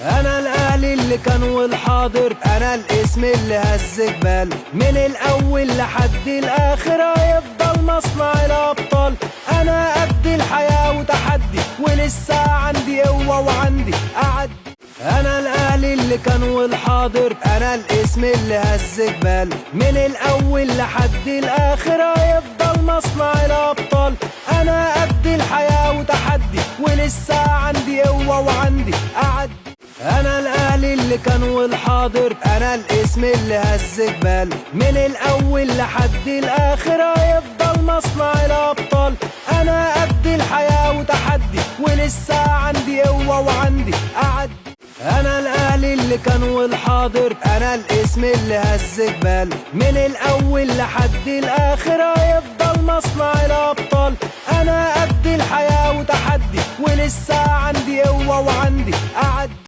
انا الاهلي اللي كان والحاضر، انا الاسم اللي هز جبال، من الاول لحد الاخر هيفضل مصنع الابطال. انا قد الحياة وتحدي، ولسه عندي قوة وعندي اعدي. انا الاهلي اللي كان والحاضر، انا الاسم اللي هز جبال، من الاول لحد الاخر هيفضل مصنع الابطال. انا قد الحياة وتحدي، ولسه عندي قوة وعندي اعدي. انا الاهلي اللي كان والحاضر، انا الاسم اللي هز جبال، من الاول لحد الاخر هيفضل مصنع الابطال. انا قد الحياة وتحدي، ولسه عندي قوة وعندي اعدي. انا الاهلي اللي كان والحاضر، انا الاسم اللي هز جبال، من الاول لحد الاخر هيفضل مصنع الابطال. انا قد الحياة وتحدي، ولسه عندي قوة وعندي اعدي.